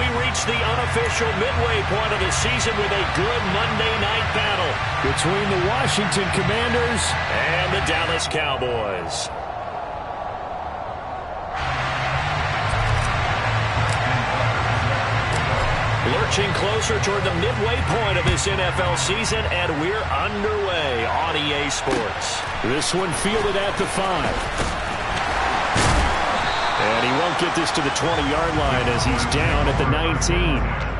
we reach the unofficial midway point of the season with a good Monday night battle between the Washington Commanders and the Dallas Cowboys. Lurching closer toward the midway point of this NFL season, and we're underway on EA Sports. This one fielded at the 5. And he won't get this to the 20-yard line as he's down at the 19.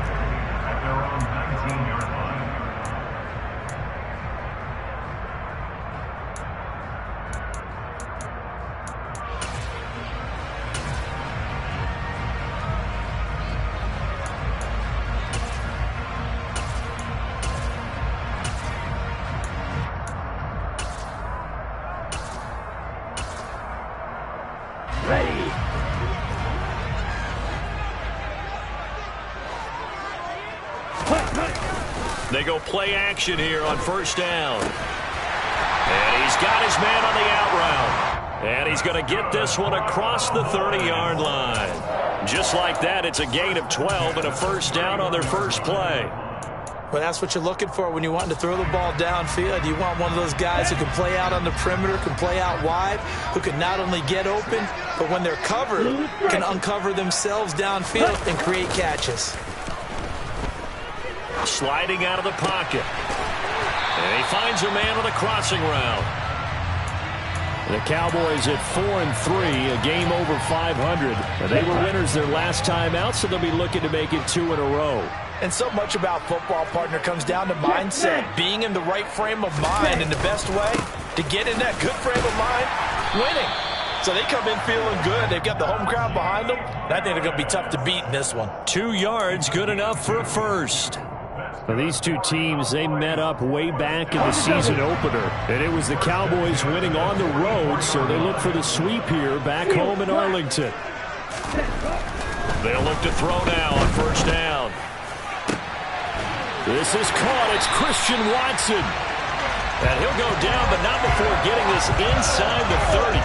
They go play action here on first down. And he's got his man on the out route. And he's going to get this one across the 30-yard line. Just like that, it's a gain of 12 and a first down on their first play. Well, that's what you're looking for when you want to throw the ball downfield. You want one of those guys who can play out on the perimeter, can play out wide, who can not only get open, but when they're covered, can uncover themselves downfield and create catches. Sliding out of the pocket. And he finds a man on the crossing route. The Cowboys at 4-3, a game over 500. They were winners their last time out, so they'll be looking to make it 2 in a row. And so much about football, partner, comes down to mindset. Being in the right frame of mind, and the best way to get in that good frame of mind, winning. So they come in feeling good. They've got the home crowd behind them. And I think they're going to be tough to beat in this one. 2 yards, good enough for a first. Now, these two teams, they met up way back in the season opener. And it was the Cowboys winning on the road, so they look for the sweep here back home in Arlington. They'll look to throw now on first down. This is caught. It's Christian Watson. And he'll go down, but not before getting this inside the 30.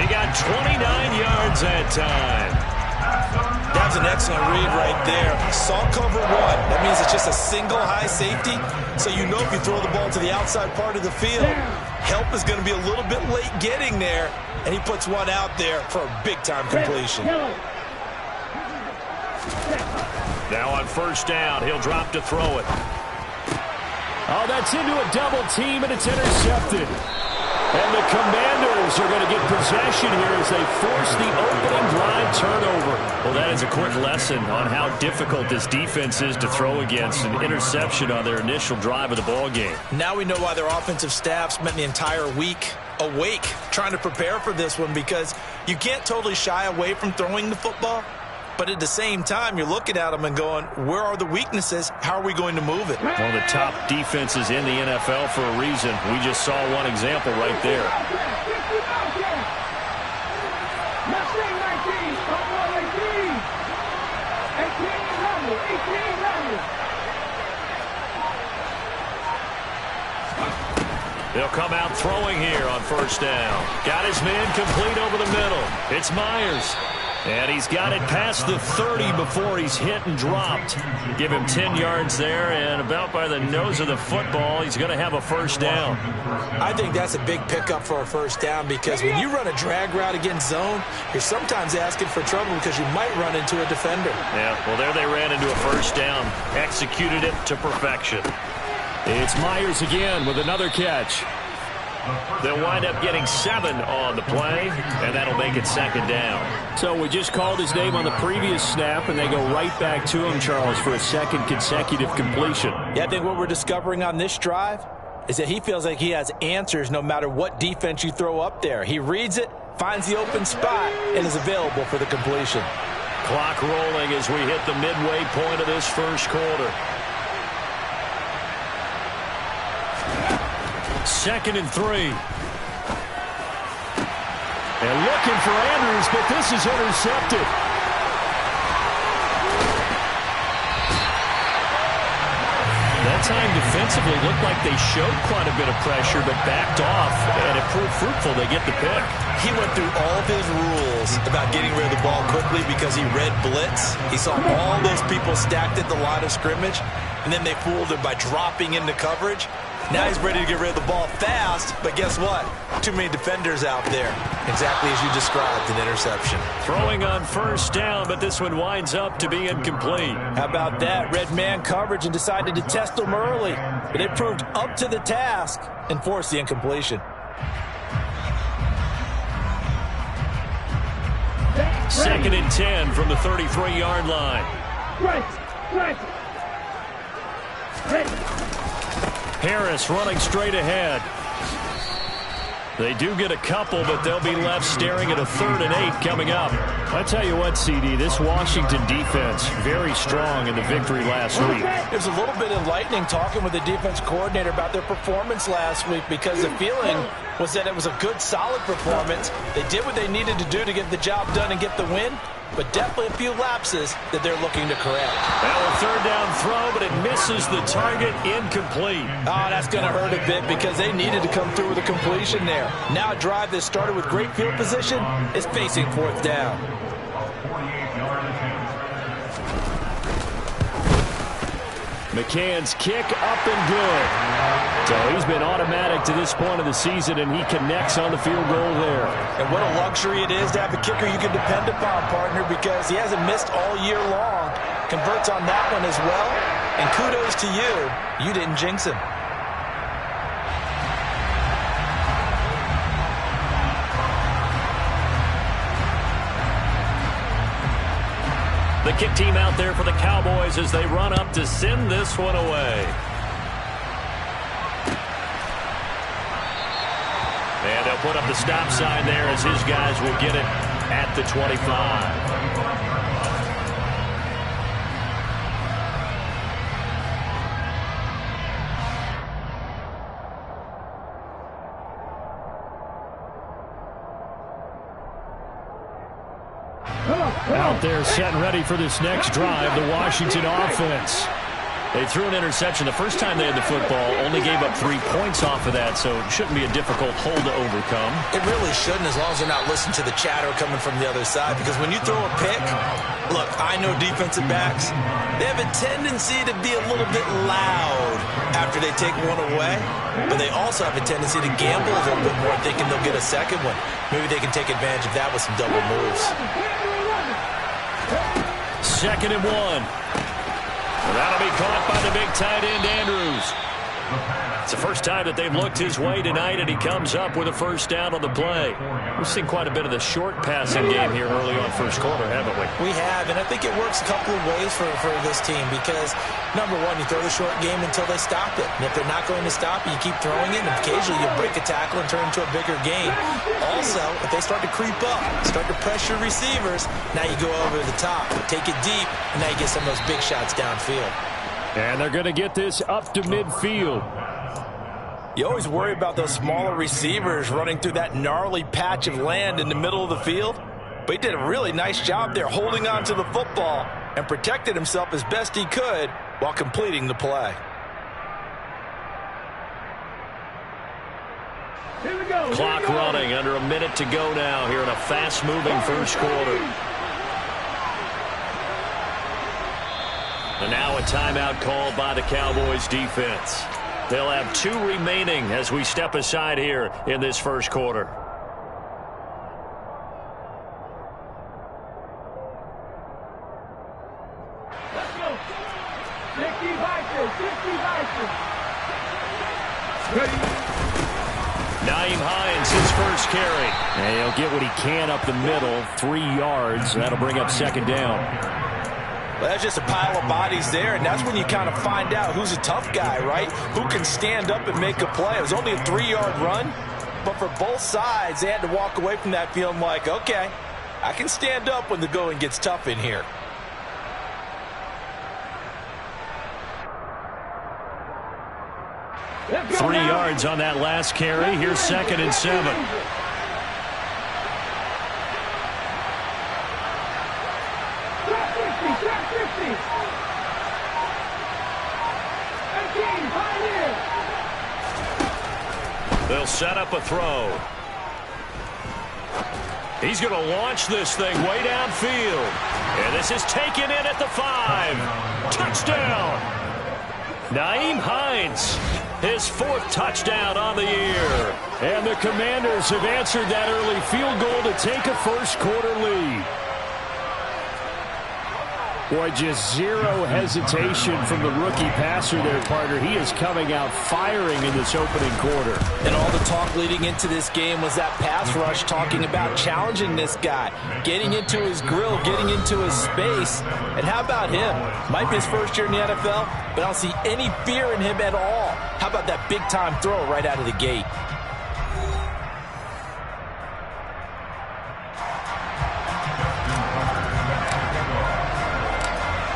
He got 29 yards that time. That's an excellent read right there. Saw cover 1. That means it's just a single high safety. So you know if you throw the ball to the outside part of the field, help is going to be a little bit late getting there. And he puts one out there for a big-time completion. Now on first down, he'll drop to throw it. Oh, that's into a double team, and it's intercepted. And the Commanders are going to get possession here as they force the opening drive turnover. Well, that is a quick lesson on how difficult this defense is to throw against. An interception on their initial drive of the ball game. Now we know why their offensive staff spent the entire week awake trying to prepare for this one, because you can't totally shy away from throwing the football. But at the same time, you're looking at them and going, where are the weaknesses? How are we going to move it? One of the top defenses in the NFL for a reason. We just saw one example right there. They'll come out throwing here on first down. Got his man complete over the middle. It's Myers. And he's got it past the 30 before he's hit and dropped. Give him 10 yards there, and about by the nose of the football, he's going to have a first down. I think that's a big pickup for a first down, because when you run a drag route against zone, you're sometimes asking for trouble because you might run into a defender. Yeah, well, there they ran into a first down. Executed it to perfection. It's Myers again with another catch. They'll wind up getting 7 on the play, and that'll make it second down. So we just called his name on the previous snap, and they go right back to him, Charles, for a second consecutive completion. Yeah, I think what we're discovering on this drive is that he feels like he has answers no matter what defense you throw up there. He reads it, finds the open spot, and is available for the completion. Clock rolling as we hit the midway point of this first quarter. 2nd and 3. And looking for Andrews, but this is intercepted. That's time defensively, looked like they showed quite a bit of pressure, but backed off, and it proved fruitful. They get the pick. He went through all of his rules about getting rid of the ball quickly because he read blitz. He saw all those people stacked at the line of scrimmage, and then they fooled him by dropping into coverage. Now he's ready to get rid of the ball fast, but guess what? Too many defenders out there. Exactly as you described, an interception. Throwing on first down, but this one winds up to be incomplete. How about that? Red man coverage and decided to test him early, but it proved up to the task and forced the incompletion. Second and 10 from the 33-yard line. Harris running straight ahead. They do get a couple, but they'll be left staring at a 3rd and 8 coming up. I tell you what, CD, this Washington defense, very strong in the victory last week. It was a little bit enlightening talking with the defense coordinator about their performance last week because the feeling was that it was a good, solid performance. They did what they needed to do to get the job done and get the win, but definitely a few lapses that they're looking to correct. Now a 3rd down throw, but it misses the target, incomplete. Oh, that's going to hurt a bit because they needed to come through with a completion there. Now a drive that started with great field position is facing 4th down. McCann's kick up and good. So he's been automatic to this point of the season, and he connects on the field goal there. And what a luxury it is to have a kicker you can depend upon, partner, because he hasn't missed all year long. Converts on that one as well. And kudos to you. You didn't jinx him. The kick team out there for the Cowboys as they run up to send this one away. And they'll put up the stop sign there as his guys will get it at the 25. Out there set and ready for this next drive, the Washington offense. They threw an interception the first time they had the football, only gave up 3 points off of that, so it shouldn't be a difficult hole to overcome. It really shouldn't, as long as they're not listening to the chatter coming from the other side, because when you throw a pick, look, I know defensive backs, they have a tendency to be a little bit loud after they take one away, but they also have a tendency to gamble a little bit more, thinking they'll get a second one. Maybe they can take advantage of that with some double moves. 2nd and 1. That'll be caught by the big tight end, Andrews. It's the first time that they've looked his way tonight, and he comes up with a first down on the play. We've seen quite a bit of the short passing game here early on first quarter, haven't we? We have, and I think it works a couple of ways for this team because, number one, you throw the short game until they stop it. And if they're not going to stop it, you keep throwing it, and occasionally you'll break a tackle and turn into a bigger game. Also, if they start to creep up, start to pressure receivers, now you go over the top, take it deep, and now you get some of those big shots downfield. And they're going to get this up to midfield. You always worry about those smaller receivers running through that gnarly patch of land in the middle of the field. But he did a really nice job there holding on to the football and protected himself as best he could while completing the play. Here we go. Clock running, under a minute to go now here in a fast-moving first quarter. And now a timeout called by the Cowboys defense. They'll have 2 remaining as we step aside here in this first quarter. Let's go. 60 Ready. Nyheim Hines, his first carry. And he'll get what he can up the middle, 3 yards. That'll bring up 2nd down. Well, that's just a pile of bodies there, and that's when you kind of find out who's a tough guy, right? Who can stand up and make a play. It was only a 3-yard run, but for both sides, they had to walk away from that feeling like, okay, I can stand up when the going gets tough in here. Let's go 3 now. yards on that last carry. Here's 2nd and 7. Trap 50. 18. They'll set up a throw. He's going to launch this thing way downfield. And this is taken in at the 5. Touchdown. Nyheim Hines, his 4th touchdown on the year. And the Commanders have answered that early field goal to take a first-quarter lead. Boy, just zero hesitation from the rookie passer there, partner. He is coming out firing in this opening quarter. And all the talk leading into this game was that pass rush, talking about challenging this guy, getting into his grill, getting into his space. And how about him? Might be his first year in the NFL, but I don't see any fear in him at all. How about that big-time throw right out of the gate?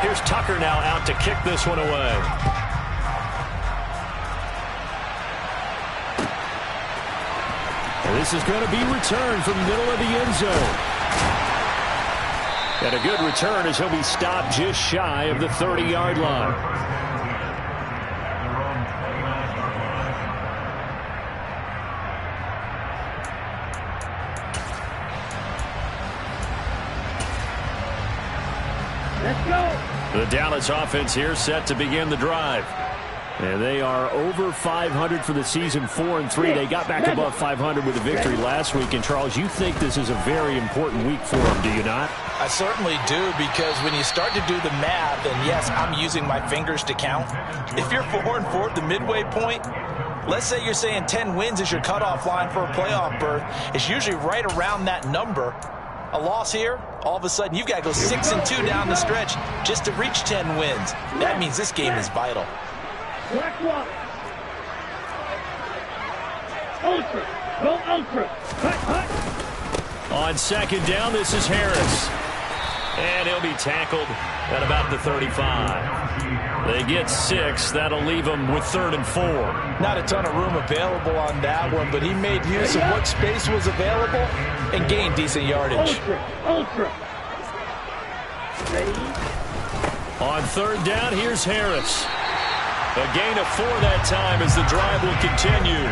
Here's Tucker now out to kick this one away. And this is going to be returned from the middle of the end zone. And a good return as he'll be stopped just shy of the 30-yard line. Let's go. The Dallas offense here set to begin the drive. And they are over 500 for the season, 4-3. They got back above 500 with a victory last week. And, Charles, you think this is a very important week for them, do you not? I certainly do, because when you start to do the math, and yes, I'm using my fingers to count. If you're 4-4 at the midway point, let's say you're saying 10 wins is your cutoff line for a playoff berth. It's usually right around that number. A loss here, all of a sudden you've got to go 6-2 down the stretch just to reach 10 wins. That means this game is vital. Black one. Ultra. Go ultra. Cut. On second down, this is Harris. And he'll be tackled at about the 35. They get 6. That'll leave them with 3rd and 4. Not a ton of room available on that one, but he made use of what space was available and gained decent yardage. Ultra. Ready? On 3rd down, here's Harris. A gain of 4 that time as the drive will continue.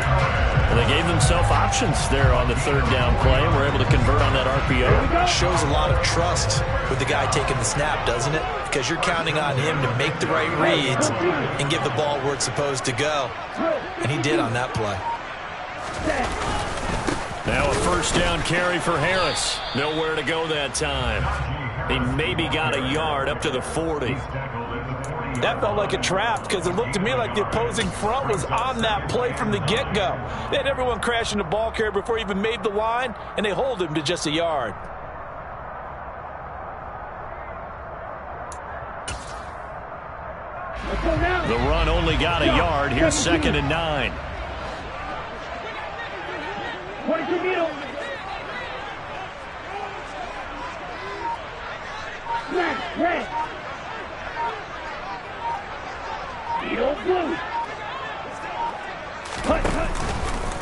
And they gave themselves options there on the 3rd down play and were able to convert on that RPO. Shows a lot of trust with the guy taking the snap, doesn't it? Because you're counting on him to make the right reads and give the ball where it's supposed to go. And he did on that play. Now a 1st down carry for Harris. Nowhere to go that time. He maybe got a yard up to the 40. That felt like a trap, because it looked to me like the opposing front was on that play from the get-go. They had everyone crashing the ball carrier before he even made the line, and they hold him to just a yard. The run only got a yard. Here's 2nd and 9.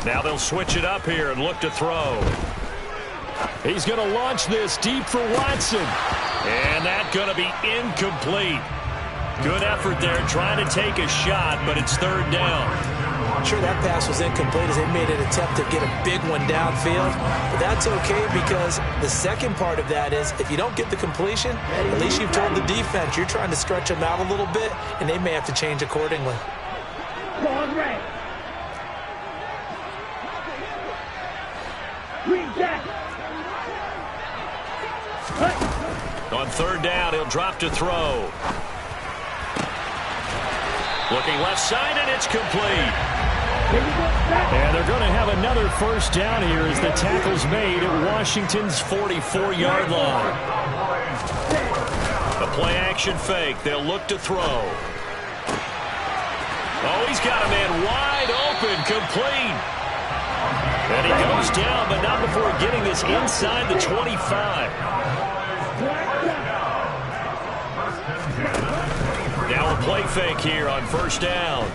Now they'll switch it up here and look to throw. He's going to launch this deep for Watson. And that's going to be incomplete. Good effort there trying to take a shot, but it's 3rd down. Sure, that pass was incomplete as they made an attempt to get a big one downfield. But that's okay, because the second part of that is if you don't get the completion, at least you've told the defense you're trying to stretch them out a little bit, and they may have to change accordingly. On 3rd down, he'll drop to throw. Looking left side, and it's complete. And they're going to have another 1st down here as the tackle's made at Washington's 44-yard line. A play-action fake. They'll look to throw. Oh, he's got a man wide open, complete. And he goes down, but not before getting this inside the 25. Now a play fake here on 1st down.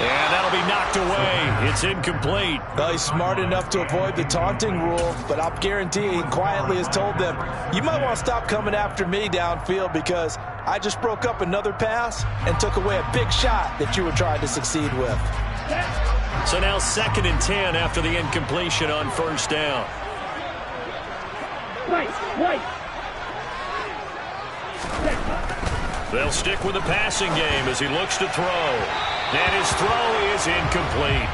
And that'll be knocked away. It's incomplete. Well, he's smart enough to avoid the taunting rule, but I'll guarantee he quietly has told them, you might want to stop coming after me downfield, because I just broke up another pass and took away a big shot that you were trying to succeed with. So now 2nd and 10 after the incompletion on 1st down. They'll stick with the passing game as he looks to throw. And his throw is incomplete.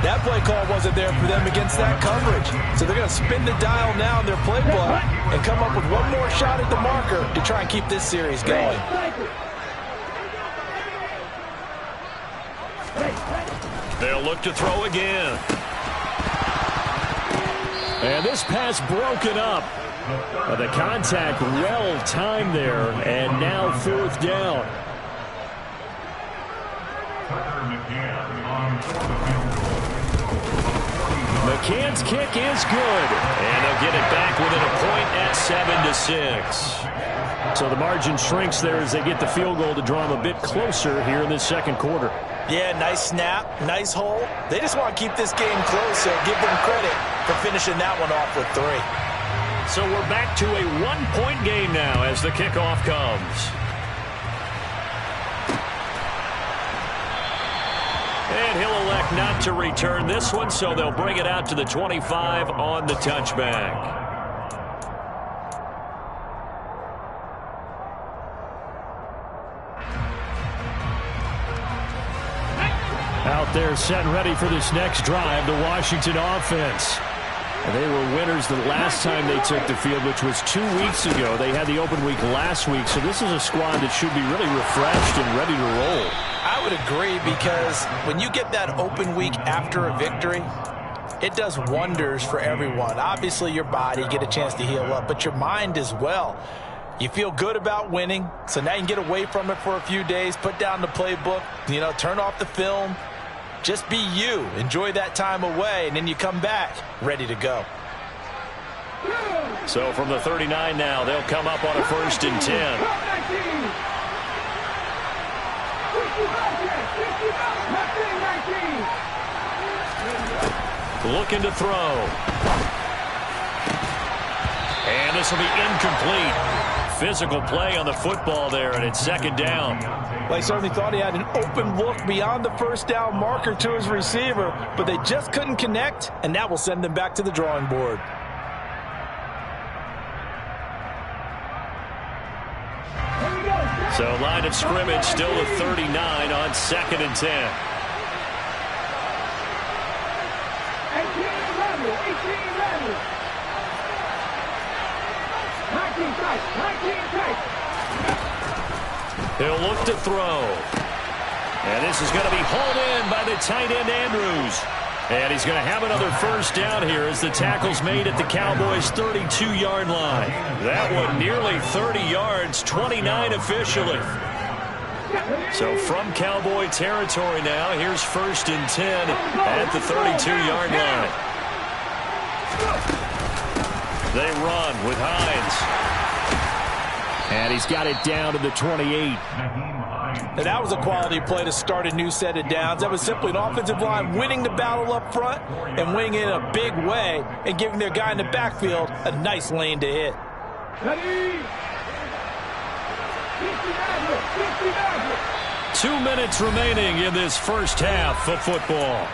That play call wasn't there for them against that coverage. So they're going to spin the dial now in their playbook and come up with one more shot at the marker to try and keep this series going. They'll look to throw again. And this pass broken up. The contact well timed there, and now 4th down. McCann's kick is good. And they'll get it back within a point at 7-6. So the margin shrinks there as they get the field goal to draw them a bit closer here in this 2nd quarter. Yeah, nice snap, nice hole. They just want to keep this game close, so give them credit for finishing that one off with 3. So we're back to a 1-point game now as the kickoff comes. And he'll elect not to return this one, so they'll bring it out to the 25 on the touchback. Out there set and ready for this next drive, the Washington offense. They were winners the last time they took the field, which was 2 weeks ago. They had the open week last week, so this is a squad that should be really refreshed and ready to roll. I would agree, because when you get that open week after a victory, it does wonders for everyone. Obviously, your body, get a chance to heal up, but your mind as well. You feel good about winning, so now you can get away from it for a few days, put down the playbook, turn off the film. Just be you. Enjoy that time away, and then you come back ready to go. So from the 39 now, they'll come up on a 1st and 10. Looking to throw. And this will be incomplete. Physical play on the football there, and it's 2nd down. They certainly thought he had an open look beyond the 1st down marker to his receiver, but they just couldn't connect, and that will send them back to the drawing board. So line of scrimmage still a 39 on 2nd and 10. 19 tight. He'll look to throw. And this is going to be hauled in by the tight end Andrews. And he's going to have another 1st down here as the tackle's made at the Cowboys' 32-yard line. That one nearly 30 yards, 29 officially. So from Cowboy territory now, here's 1st and 10 at the 32-yard line. They run with Hines. And he's got it down to the 28. And that was a quality play to start a new set of downs. That was simply an offensive line winning the battle up front and winning it in a big way and giving their guy in the backfield a nice lane to hit. 2 minutes remaining in this 1st half of football.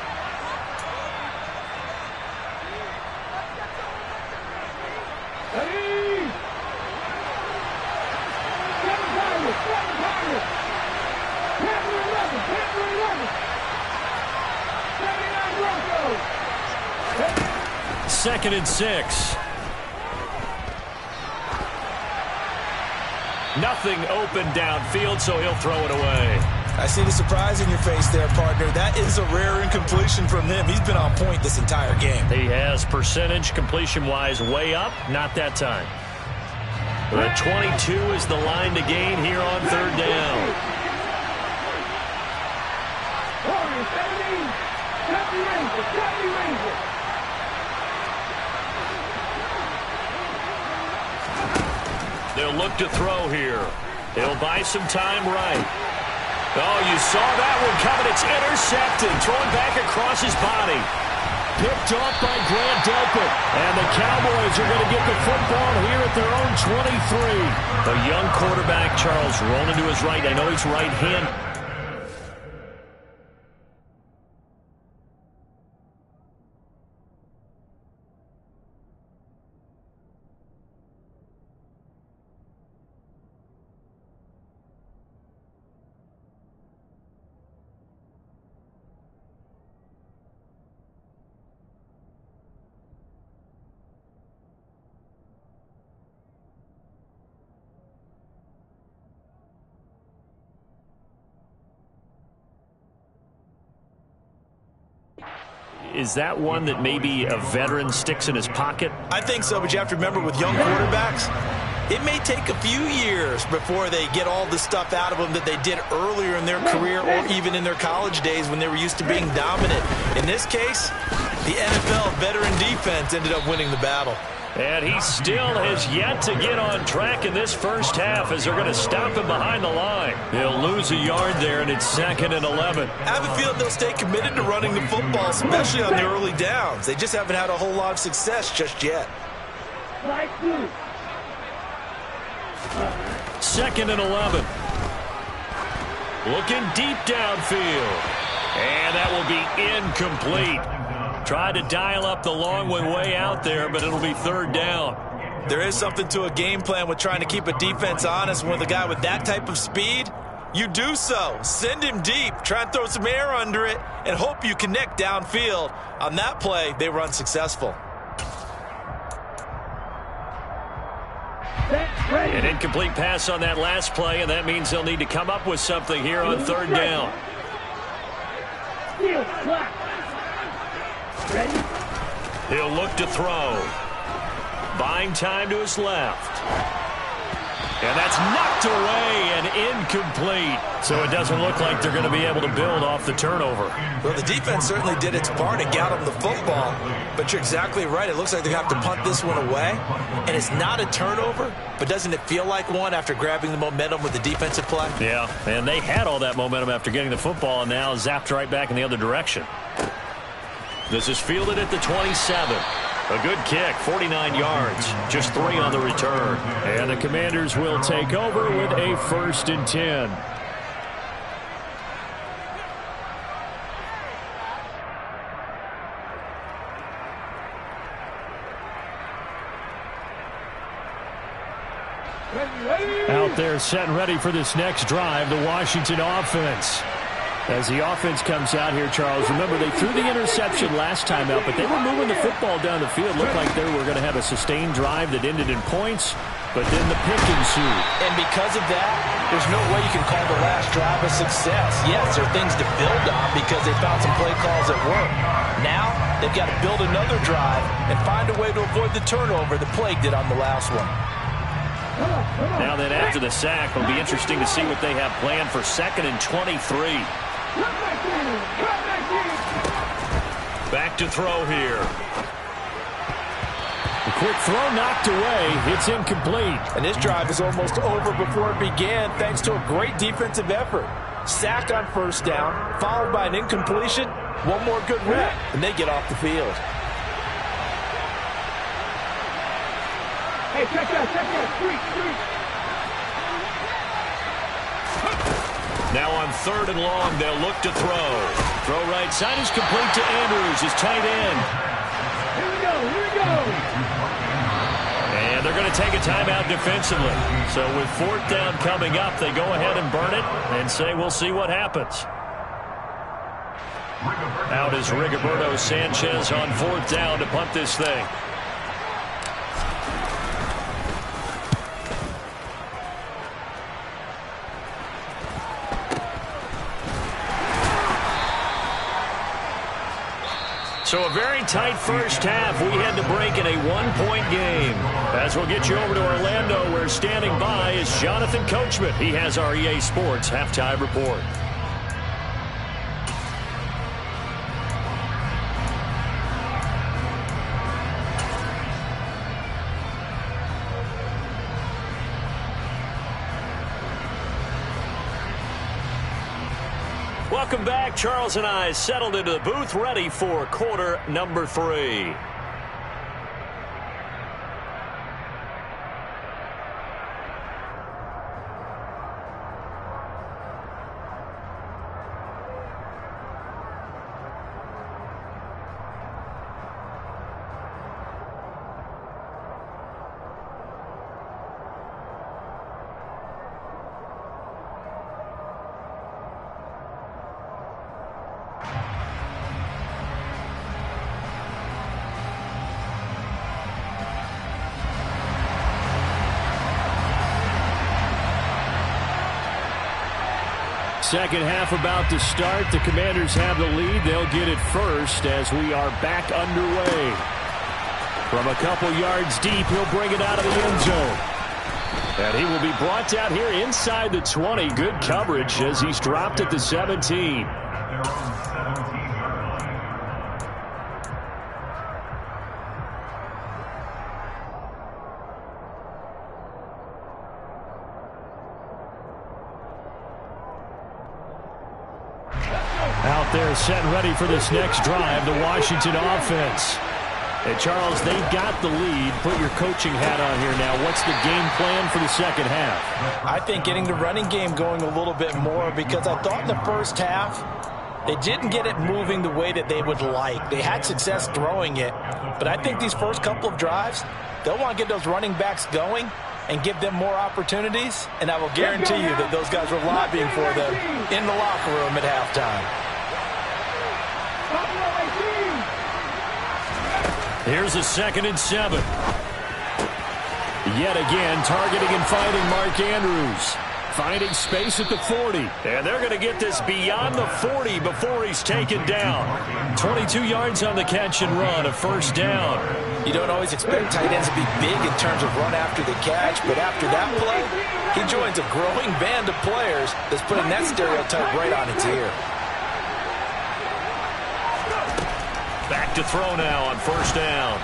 Second and 6. Nothing open downfield, so he'll throw it away. I see the surprise in your face there, partner. That is a rare incompletion from him. He's been on point this entire game. He has percentage completion-wise way up. Not that time. The 22 is the line to gain here on 3rd down. They'll look to throw here. He'll buy some time right. Oh, you saw that one coming. It's intercepted. Thrown back across his body. picked off by Grant Delpit. And the Cowboys are going to get the football here at their own 23. A young quarterback, Charles, rolling to his right. I know he's right-handed. Is that one that maybe a veteran sticks in his pocket? I think so, but you have to remember with young quarterbacks, it may take a few years before they get all the stuff out of them that they did earlier in their career or even in their college days when they were used to being dominant. In this case, the NFL veteran defense ended up winning the battle. And he still has yet to get on track in this first half as they're going to stop him behind the line. They'll lose a yard there, and it's 2nd and 11. I have a feeling they'll stay committed to running the football, especially on the early downs. They just haven't had a whole lot of success just yet. 2nd and 11. Looking deep downfield. And that will be incomplete. Tried to dial up the long one way out there, but it'll be 3rd down. There is something to a game plan with trying to keep a defense honest. With a guy with that type of speed, you do so. Send him deep. Try and throw some air under it and hope you connect downfield. On that play, they were unsuccessful. An incomplete pass on that last play, and that means they'll need to come up with something here on 3rd down. He'll look to throw. Buying time to his left. And that's knocked away and incomplete. So it doesn't look like they're going to be able to build off the turnover. Well, the defense certainly did its part to get them the football. But you're exactly right. It looks like they have to punt this one away. And it's not a turnover, but doesn't it feel like one after grabbing the momentum with the defensive play? Yeah, and they had all that momentum after getting the football and now zapped right back in the other direction. This is fielded at the 27. A good kick, 49 yards, just 3 on the return. And the Commanders will take over with a 1st and 10. Out there set and ready for this next drive, the Washington offense. As the offense comes out here, Charles, remember they threw the interception last time out, but they were moving the football down the field. Looked like they were going to have a sustained drive that ended in points, but then the pick ensued. And because of that, there's no way you can call the last drive a success. Yes, there are things to build on because they found some play calls that work. Now, they've got to build another drive and find a way to avoid the turnover the plague did on the last one. Now then, after the sack, it'll be interesting to see what they have planned for 2nd and 23. Back to throw here. The quick throw knocked away. It's incomplete. And this drive is almost over before it began thanks to a great defensive effort. Sack on 1st down, followed by an incompletion. One more good rep, and they get off the field. Hey, check out, street. Now on 3rd and long, they'll look to throw. Throw right side is complete to Andrews, his tight end. Here we go. And they're going to take a timeout defensively. So with 4th down coming up, they go ahead and burn it and say we'll see what happens. Out is Rigoberto Sanchez on 4th down to punt this thing. So a very tight first half. We had to break in a 1-point game. As we'll get you over to Orlando, where standing by is Jonathan Coachman. He has our EA Sports halftime report. Welcome back. Charles and I settled into the booth, ready for quarter number 3. Second half about to start. The Commanders have the lead. They'll get it first as we are back underway. From a couple yards deep, he'll bring it out of the end zone. And he will be brought down here inside the 20. Good coverage as he's dropped at the 17. Out there set and ready for this next drive, the Washington offense. And Charles, they've got the lead. Put your coaching hat on here now. What's the game plan for the second half? I think getting the running game going a little bit more, because I thought in the first half they didn't get it moving the way that they would like. They had success throwing it, but I think these first couple of drives, they'll want to get those running backs going and give them more opportunities, and I will guarantee you that those guys were lobbying for them in the locker room at halftime. Here's a 2nd and 7. Yet again, targeting and finding Mark Andrews. Finding space at the 40. And they're going to get this beyond the 40 before he's taken down. 22 yards on the catch and run, a first down. You don't always expect tight ends to be big in terms of run after the catch, but after that play, he joins a growing band of players that's putting that stereotype right on its ear. Back to throw now on first down.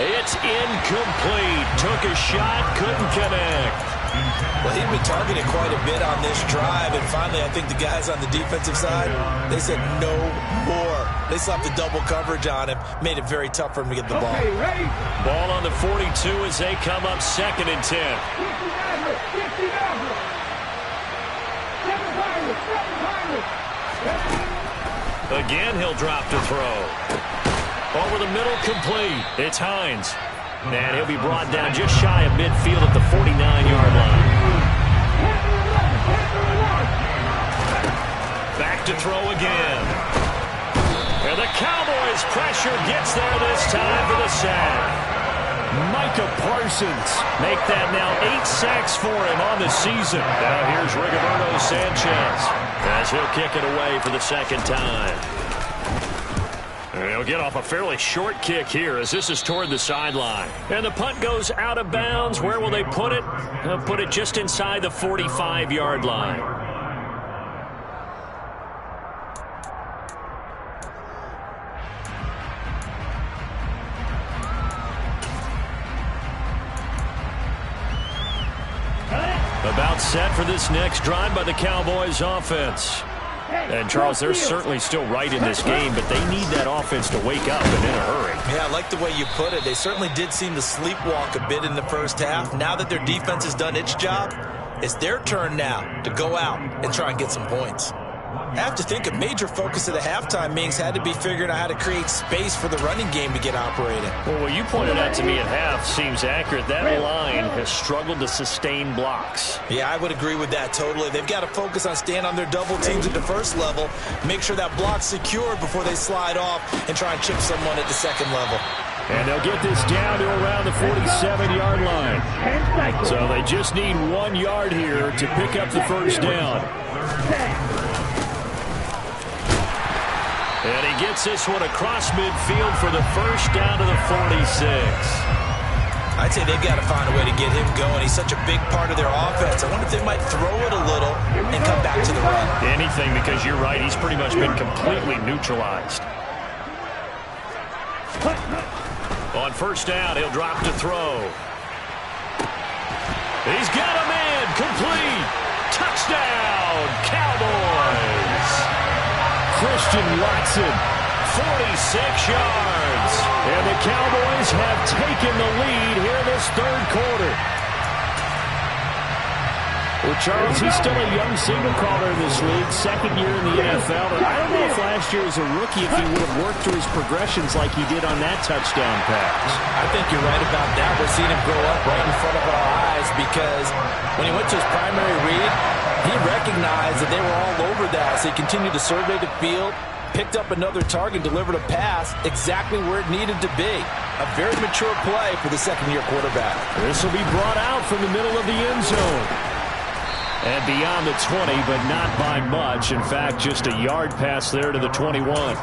It's incomplete. Took a shot, couldn't connect. Well, he'd been targeted quite a bit on this drive, and finally I think the guys on the defensive side, they said no more. They slapped the double coverage on him, made it very tough for him to get the ball. Ball on the 42 as they come up 2nd and 10. Again, he'll drop to throw. Over the middle, complete. It's Hines. And he'll be brought down just shy of midfield at the 49-yard line. Back to throw again. And the Cowboys' pressure gets there this time for the sack. Micah Parsons make that now 8 sacks for him on the season. Now here's Rigoberto Sanchez as he'll kick it away for the 2nd time. And he'll get off a fairly short kick here as this is toward the sideline. And the punt goes out of bounds. Where will they put it? They'll put it just inside the 45-yard line. About set for this next drive by the Cowboys offense. And, Charles, they're certainly still right in this game, but they need that offense to wake up and in a hurry. Yeah, I like the way you put it. They certainly did seem to sleepwalk a bit in the first half. Now that their defense has done its job, it's their turn now to go out and try and get some points. I have to think a major focus of the halftime meetings had to be figuring out how to create space for the running game to get operating. Well, what you pointed out to me at half seems accurate. That line has struggled to sustain blocks. Yeah, I would agree with that totally. They've got to focus on staying on their double teams at the first level, make sure that block's secured before they slide off and try and chip someone at the second level. And they'll get this down to around the 47-yard line. So they just need 1 yard here to pick up the first down. And he gets this one across midfield for the first down to the 46. I'd say they've got to find a way to get him going. He's such a big part of their offense. I wonder if they might throw it a little and come back to the run. Anything, because you're right. He's pretty much been completely neutralized. On first down, he'll drop to throw. He's got a man. Complete. Touchdown, Cowboys. Christian Watson. 46 yards. And the Cowboys have taken the lead here in this third quarter. Well, Charles, he's still a young signal caller in this league, second year in the NFL. But I don't know if last year as a rookie, if he would have worked through his progressions like he did on that touchdown pass. I think you're right about that. We're seeing him grow up right in front of our eyes because when he went to his primary read, he recognized that they were all over that. So he continued to survey the field, picked up another target, delivered a pass exactly where it needed to be. A very mature play for the second-year quarterback. This will be brought out from the middle of the end zone. And beyond the 20, but not by much. In fact, just a yard pass there to the 21.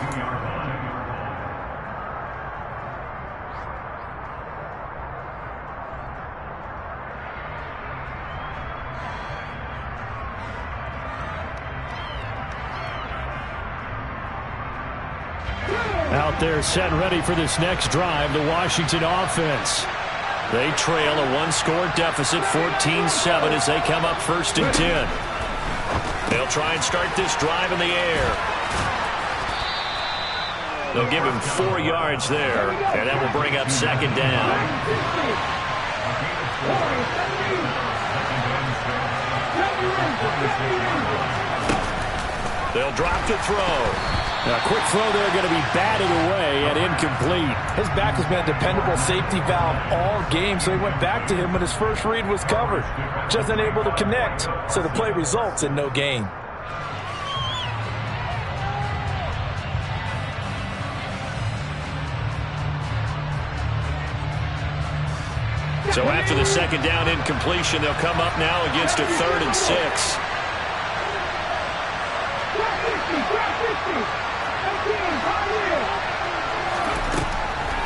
Out there set ready for this next drive, the Washington offense. They trail a one-score deficit, 14-7, as they come up 1st and 10. They'll try and start this drive in the air. They'll give him 4 yards there, and that will bring up 2nd down. They'll drop to throw. A quick throw there, going to be batted away and incomplete. His back has been a dependable safety valve all game, so he went back to him when his first read was covered. Just unable to connect, so the play results in no gain. So after the 2nd down incompletion, they'll come up now against a 3rd and 6.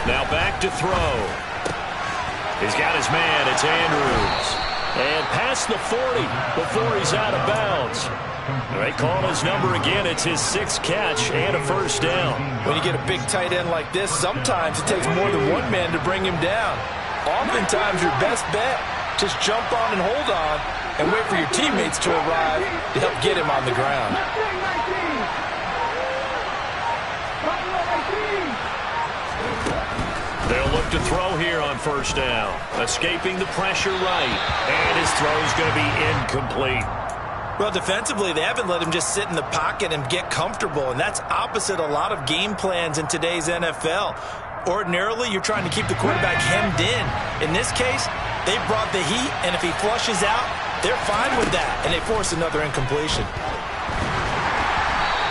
Now back to throw. He's got his man. It's Andrews. And past the 40 before he's out of bounds. They call his number again. It's his 6th catch and a 1st down. When you get a big tight end like this, sometimes it takes more than one man to bring him down. Oftentimes your best bet, just jump on and hold on and wait for your teammates to arrive to help get him on the ground. They'll look to throw here on 1st down. Escaping the pressure right. And his throw's going to be incomplete. Well, defensively, they haven't let him just sit in the pocket and get comfortable, and that's opposite a lot of game plans in today's NFL. Ordinarily, you're trying to keep the quarterback hemmed in. In this case, they brought the heat, and if he flushes out, they're fine with that, and they force another incompletion.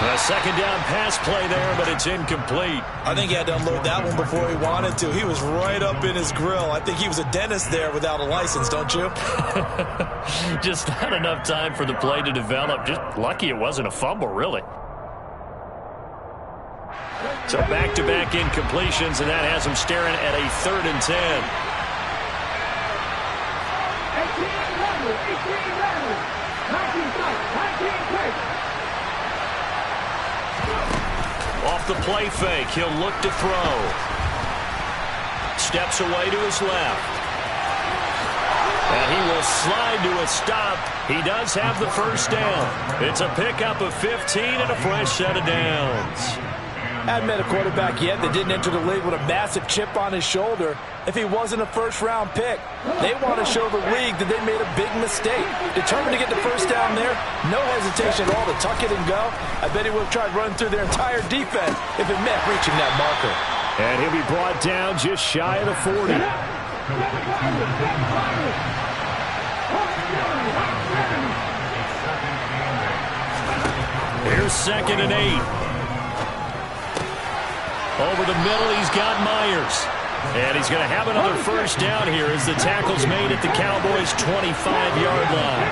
A 2nd down pass play there, but it's incomplete. I think he had to unload that one before he wanted to. He was right up in his grill. I think he was a dentist there without a license, don't you? Just not enough time for the play to develop. Just lucky it wasn't a fumble, really. So back-to-back incompletions, and that has him staring at a 3rd and 10. 18 Off the play fake, he'll look to throw. Steps away to his left. And he will slide to a stop. He does have the 1st down. It's a pickup of 15 and a fresh set of downs. Hadn't met a quarterback yet that didn't enter the league with a massive chip on his shoulder if he wasn't a 1st-round pick. They want to show the league that they made a big mistake. Determined to get the 1st down there, no hesitation at all to tuck it and go. I bet he would have tried running through their entire defense if it meant reaching that marker. And he'll be brought down just shy of the 40. Here's 2nd and 8. Over the middle, he's got Myers. And he's going to have another 1st down here as the tackle's made at the Cowboys' 25-yard line.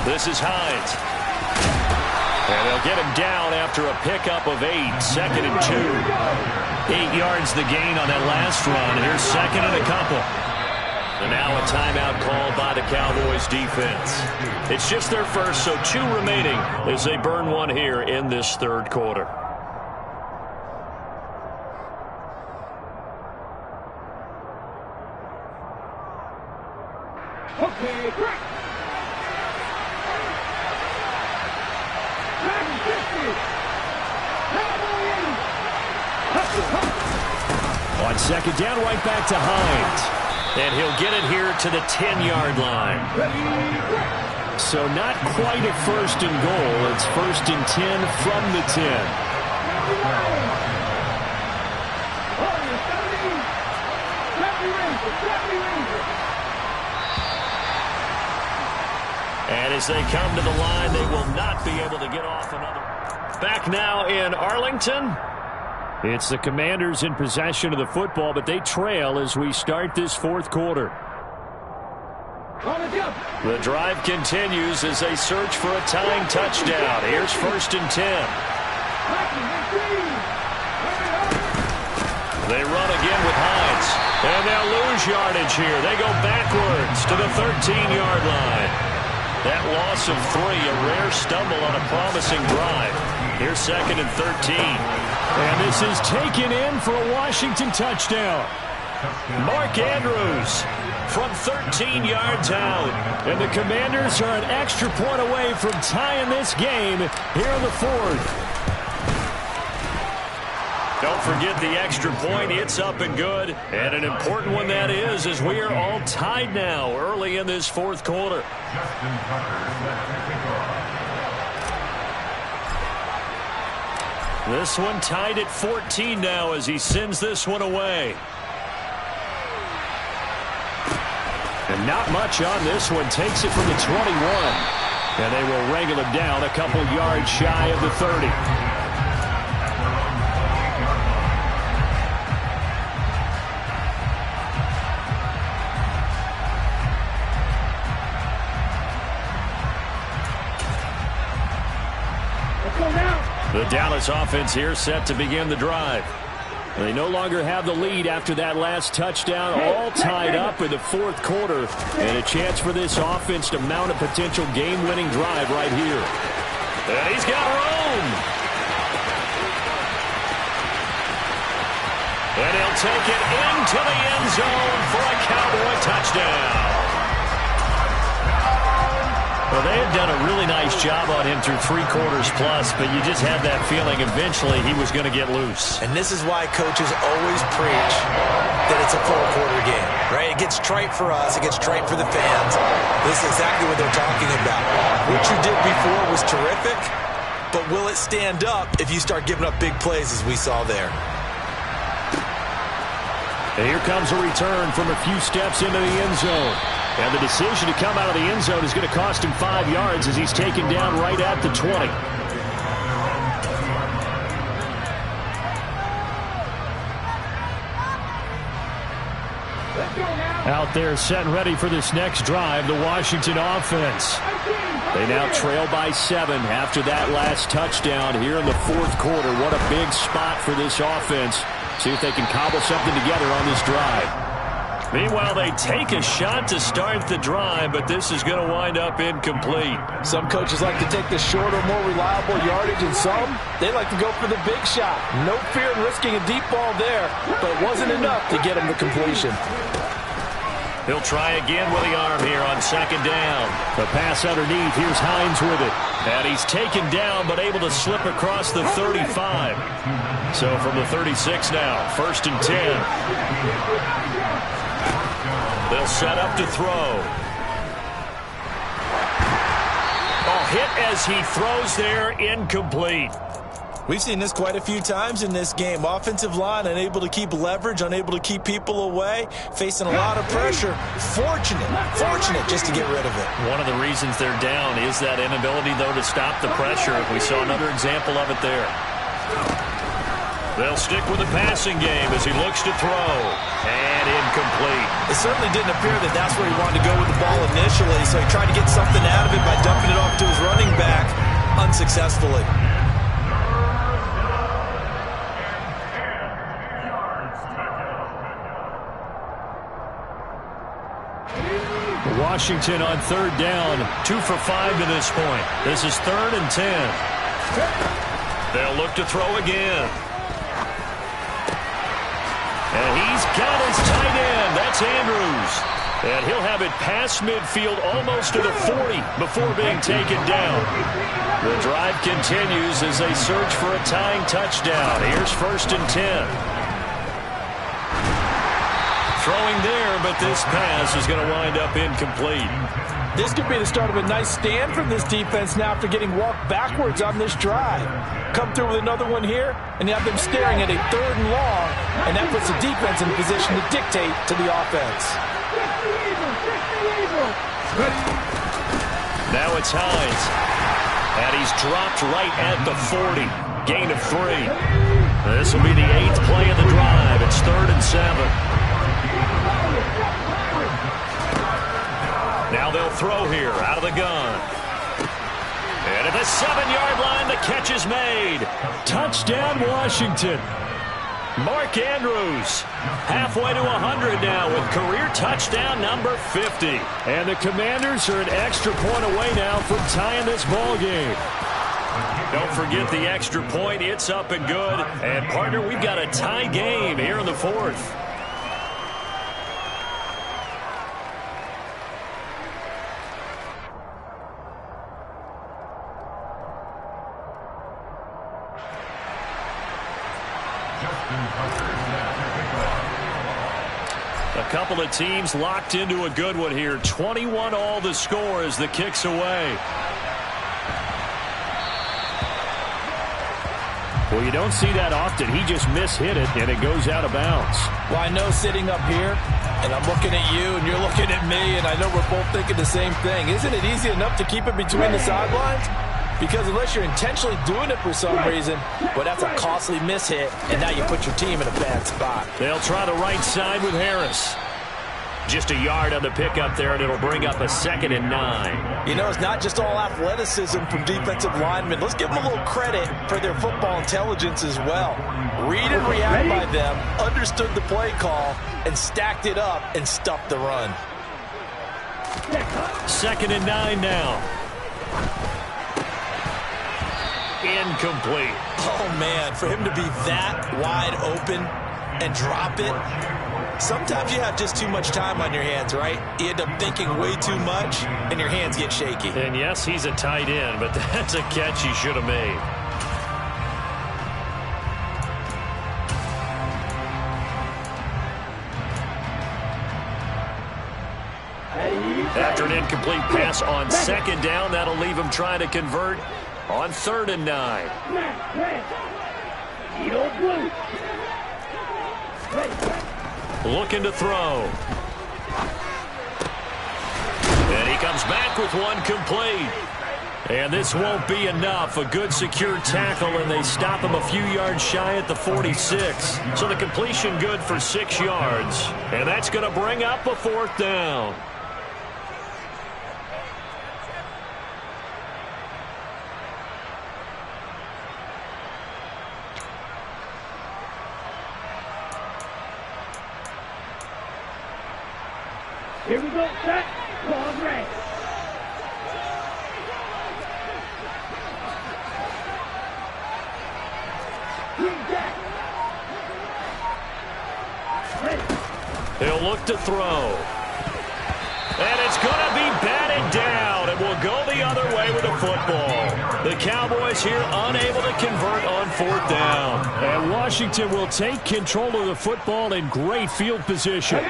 This is Hines. And they'll get him down after a pickup of 8. 2nd and 2. 8 yards the gain on that last run. Here's 2nd and a couple. And now a timeout called by the Cowboys defense. It's just their first, so 2 remaining as they burn one here in this 3rd quarter. Okay, Second down, right back to Hines. And he'll get it here to the 10-yard line. So not quite a first and goal. It's first and 10 from the 10. And as they come to the line, they will not be able to get off another. Back now in Arlington. It's the Commanders in possession of the football, but they trail as we start this fourth quarter. The drive continues as they search for a tying touchdown. Here's first and 10. They run again with Hines. And they'll lose yardage here. They go backwards to the 13-yard line. That loss of 3, a rare stumble on a promising drive. Here's second and 13. And this is taken in for a Washington touchdown. Mark Andrews from 13 yards out. And the Commanders are an extra point away from tying this game here in the fourth. Don't forget the extra point. It's up and good. And an important one that is, as we are all tied now early in this fourth quarter. This one tied at 14 now as he sends this one away. And not much on this one. Takes it from the 21. And they will wrangle him down a couple yards shy of the 30. The Dallas offense here set to begin the drive. They no longer have the lead after that last touchdown, all tied up in the fourth quarter, and a chance for this offense to mount a potential game-winning drive right here. And he's got room. And he'll take it into the end zone for a Cowboy touchdown. Well, they had done a really nice job on him through 3 quarters plus, but you just had that feeling eventually he was going to get loose. And this is why coaches always preach that it's a four-quarter game, right? It gets trite for us. It gets trite for the fans. This is exactly what they're talking about. What you did before was terrific, but will it stand up if you start giving up big plays as we saw there? And here comes a return from a few steps into the end zone. And the decision to come out of the end zone is going to cost him 5 yards as he's taken down right at the 20. Out there set and ready for this next drive, the Washington offense. They now trail by 7 after that last touchdown here in the fourth quarter. What a big spot for this offense. See if they can cobble something together on this drive. Meanwhile, they take a shot to start the drive, but this is going to wind up incomplete. Some coaches like to take the shorter, more reliable yardage, and some, they like to go for the big shot. No fear in risking a deep ball there, but it wasn't enough to get him to completion. He'll try again with the arm here on second down. The pass underneath. Here's Hines with it. And he's taken down, but able to slip across the 35. So from the 36 now, first and 10. They'll set up to throw. Oh, hit as he throws there, incomplete. We've seen this quite a few times in this game. Offensive line unable to keep leverage, unable to keep people away, facing a lot of pressure. Fortunate just to get rid of it. One of the reasons they're down is that inability, though, to stop the pressure. We saw another example of it there. They'll stick with the passing game as he looks to throw. And incomplete. It certainly didn't appear that that's where he wanted to go with the ball initially, so he tried to get something out of it by dumping it off to his running back unsuccessfully. Washington on third down. 2 for 5 to this point. This is 3rd and 10. They'll look to throw again. And he's got his tight end. That's Andrews. And he'll have it past midfield almost to the 40 before being taken down. The drive continues as they search for a tying touchdown. Here's first and 10. Throwing there, but this pass is going to wind up incomplete. This could be the start of a nice stand from this defense now after getting walked backwards on this drive. Come through with another one here, and you have them staring at a 3rd and long, and that puts the defense in position to dictate to the offense. Now it's Hines, and he's dropped right at the 40. Gain of 3. This will be the 8th play of the drive. It's 3rd and 7. Now they'll throw here out of the gun. And at the 7-yard line, the catch is made. Touchdown, Washington. Mark Andrews halfway to 100 now with career touchdown number 50. And the Commanders are an extra point away now from tying this ball game. Don't forget the extra point. It's up and good. And, partner, we've got a tie game here in the 4th. A couple of teams locked into a good one here. 21 all the score as the kick's away. Well, you don't see that often. He just mishit it, and it goes out of bounds. Well, I know sitting up here, and I'm looking at you, and you're looking at me, and I know we're both thinking the same thing. Isn't it easy enough to keep it between the sidelines? Because unless you're intentionally doing it for some reason, well, that's a costly mishit, and now you put your team in a bad spot. They'll try the right side with Harris. Just a yard on the pickup there, and it'll bring up a 2nd and 9. You know, it's not just all athleticism from defensive linemen. Let's give them a little credit for their football intelligence as well. Read and react by them, understood the play call, and stacked it up and stuffed the run. 2nd and 9 now. Incomplete. Oh, man, for him to be that wide open and drop it. Sometimes you have just too much time on your hands, right? You end up thinking way too much, and your hands get shaky. And yes, he's a tight end, but that's a catch he should have made. After an incomplete pass on 2nd down, that'll leave him trying to convert on 3rd and 9. Looking to throw. And he comes back with one complete. And this won't be enough. A good secure tackle, and they stop him a few yards shy at the 46. So the completion good for 6 yards. And that's going to bring up a 4th down. Here we go, set, ball red. He'll look to throw. And it's going to be batted down. It will go the other way with the football. The Cowboys here unable to convert on 4th down. And Washington will take control of the football in great field position.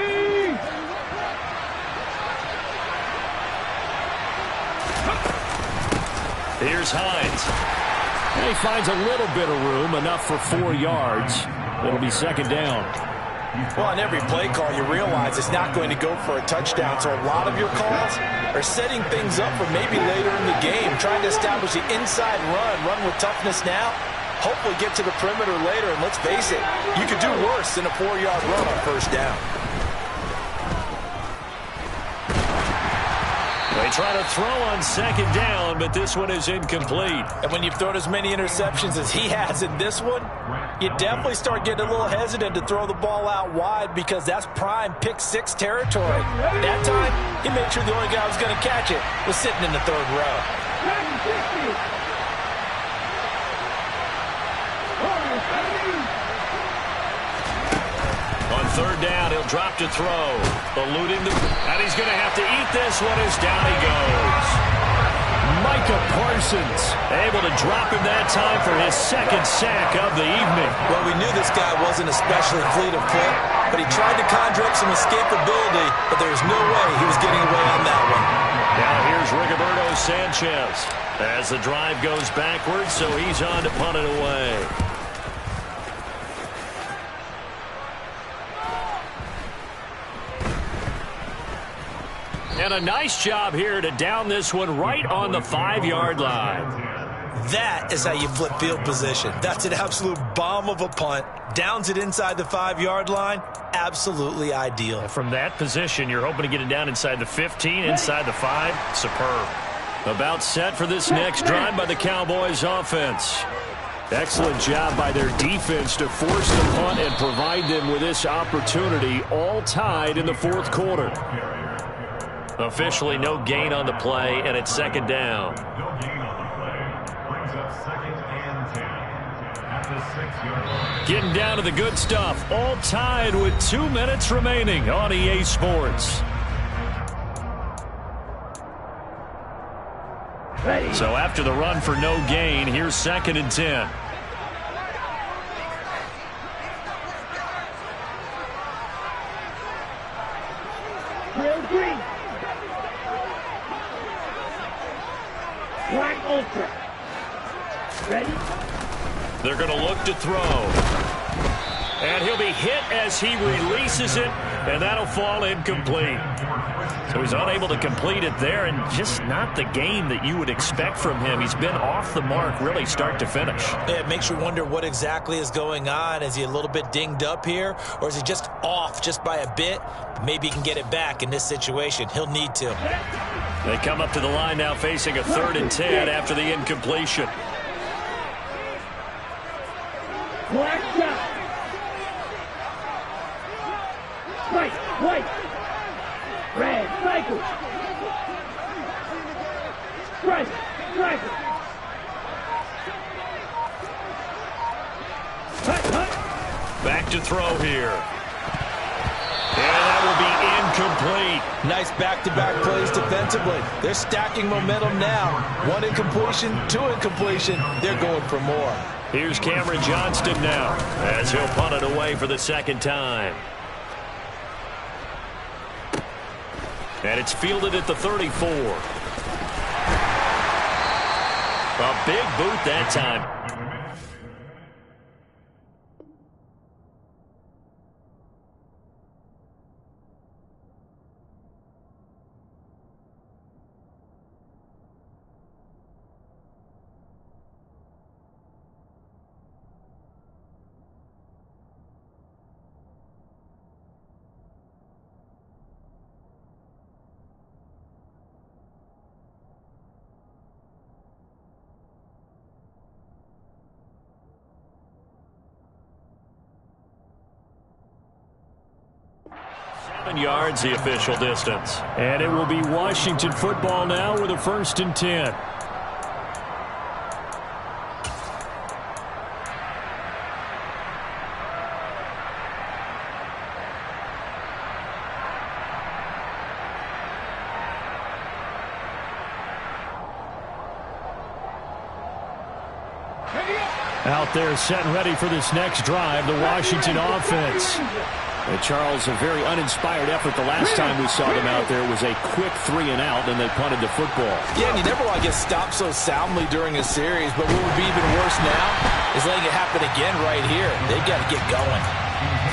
Here's Hines. And he finds a little bit of room, enough for 4 yards. It'll be 2nd down. Well, on every play call, you realize it's not going to go for a touchdown. So a lot of your calls are setting things up for maybe later in the game, trying to establish the inside run with toughness now, hopefully get to the perimeter later. And let's face it, you could do worse than a 4-yard run on 1st down. They try to throw on 2nd down, but this one is incomplete. And when you've thrown as many interceptions as he has in this one, you definitely start getting a little hesitant to throw the ball out wide because that's prime pick 6 territory. That time, he made sure the only guy who was going to catch it was sitting in the 3rd row. On 3rd down, he'll drop to throw. Eluding the... And he's going to have to eat this one as down he goes. Parsons able to drop him that time for his second sack of the evening. Well, we knew this guy wasn't especially fleet of foot, but he tried to conjure up some escapability, but there was no way he was getting away on that one. Now here's Rigoberto Sanchez as the drive goes backwards, so he's on to punt it away. And a nice job here to down this one right on the 5-yard line. That is how you flip field position. That's an absolute bomb of a punt. Downs it inside the 5-yard line. Absolutely ideal. From that position, you're hoping to get it down inside the 15, inside the 5. Superb. About set for this next drive by the Cowboys offense. Excellent job by their defense to force the punt and provide them with this opportunity, all tied in the fourth quarter. Officially no gain on the play, and it's second down. Getting down to the good stuff, all tied with 2 minutes remaining on EA Sports. Ready. So after the run for no gain, here's 2nd and 10. Real green. Black ultra. Ready? They're going to look to throw. And he'll be hit as he releases it, and that'll fall incomplete. So he's unable to complete it there, and just not the game that you would expect from him. He's been off the mark really start to finish. Yeah, it makes you wonder what exactly is going on. Is he a little bit dinged up here, or is he just off just by a bit? Maybe he can get it back in this situation. He'll need to. They come up to the line now facing a 3rd and 10 after the incompletion. Black shot. White, white. Red, cycle. Stripe, stripe. Hut, hut. Back to throw here. And that will be incomplete. Nice back-to-back plays defensively. They're stacking momentum now. 1 incompletion, 2 incompletion. They're going for more. Here's Cameron Johnston now as he'll punt it away for the 2nd time. And it's fielded at the 34. A big boot that time. Yards, the official distance. And it will be Washington football now with a 1st and 10. Out there set and ready for this next drive, the Washington offense. Charles, a very uninspired effort the last time we saw them out there was a quick 3 and out, and they punted the football. Yeah, and you never want to get stopped so soundly during a series, but what would be even worse now is letting it happen again right here. They've got to get going.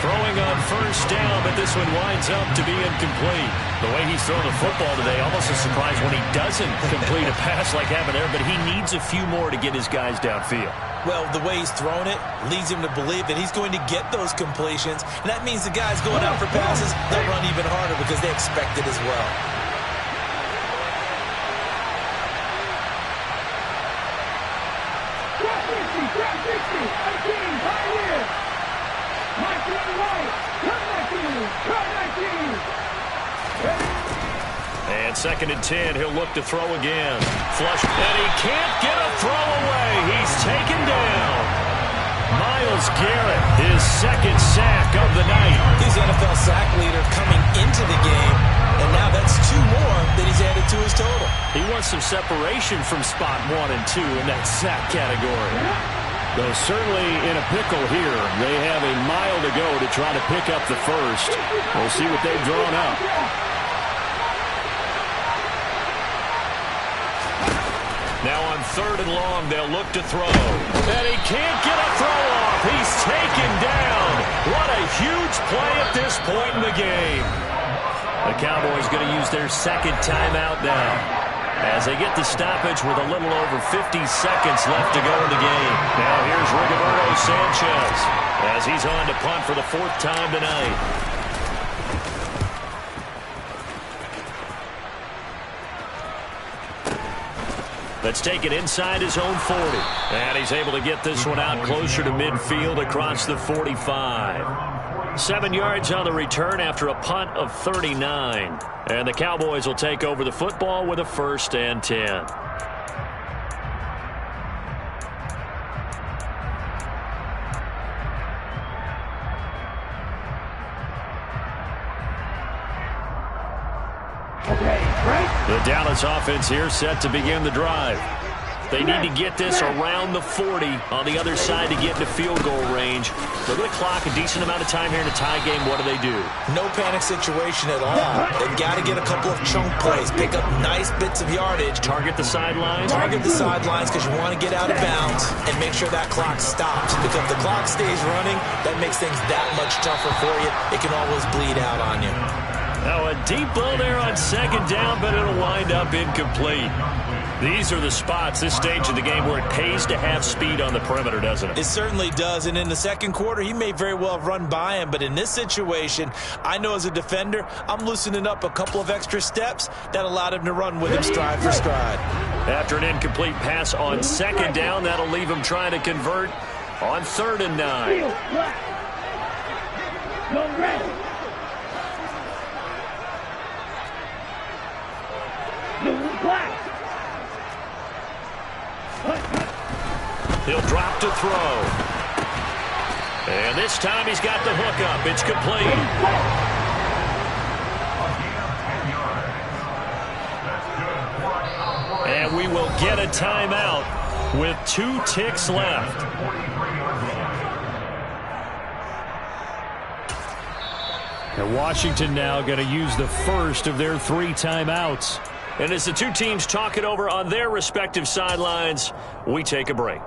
Throwing on 1st down, but this one winds up to be incomplete. The way he's thrown the football today, almost a surprise when he doesn't complete a pass like having there, but he needs a few more to get his guys downfield. Well, the way he's thrown it leads him to believe that he's going to get those completions, and that means the guys going out for passes, they'll run even harder because they expect it as well. And 2nd and 10, he'll look to throw again. Flush, and he can't get a throw away. He's taken down. Myles Garrett, his 2nd sack of the night. He's the NFL sack leader coming into the game, and now that's 2 more that he's added to his total. He wants some separation from spot 1 and 2 in that sack category. Though certainly in a pickle here. They have a mile to go to try to pick up the first. We'll see what they've drawn up. Now on 3rd and long, they'll look to throw. And he can't get a throw off. He's taken down. What a huge play at this point in the game. The Cowboys going to use their second timeout now, as they get the stoppage with a little over 50 seconds left to go in the game. Now here's Rigoberto Sanchez as he's on to punt for the 4th time tonight. Let's take it inside his own 40. And he's able to get this one out closer to midfield across the 45. 7 yards on the return after a punt of 39. And the Cowboys will take over the football with a 1st and 10. The Dallas offense here set to begin the drive. They need to get this around the 40 on the other side to get into field goal range. Look at the clock, a decent amount of time here in a tie game. What do? No panic situation at all. They've got to get a couple of chunk plays, pick up nice bits of yardage. Target the sidelines? Target the sidelines because you want to get out of bounds and make sure that clock stops. Because if the clock stays running, that makes things that much tougher for you. It can always bleed out on you. Now a deep ball there on 2nd down, but it'll wind up incomplete. These are the spots, this stage of the game, where it pays to have speed on the perimeter, doesn't it? It certainly does, and in the 2nd quarter, he may very well have run by him, but in this situation, I know as a defender, I'm loosening up a couple of extra steps that allowed him to run with him stride for stride. After an incomplete pass on 2nd down, that'll leave him trying to convert on 3rd and 9. Go red. Black. He'll drop to throw. And this time he's got the hook up. It's complete. And we will get a timeout with 2 ticks left. And Washington now going to use the first of their 3 timeouts. And as the 2 teams talk it over on their respective sidelines, we take a break.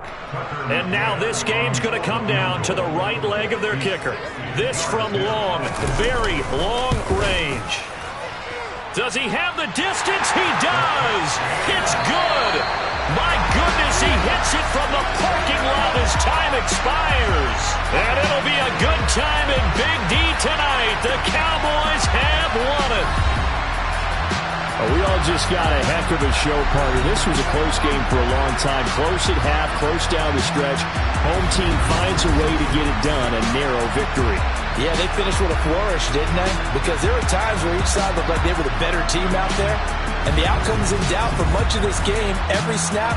And now this game's going to come down to the right leg of their kicker. This from long, very long range. Does he have the distance? He does! It's good! My goodness, he hits it from the parking lot as time expires. And it'll be a good time in Big D tonight. The Cowboys have won it. We all just got a heck of a show, partner. This was a close game for a long time. Close at half, close down the stretch. Home team finds a way to get it done, a narrow victory. Yeah, they finished with a flourish, didn't they? Because there were times where each side looked like they were the better team out there. And the outcome's in doubt for much of this game. Every snap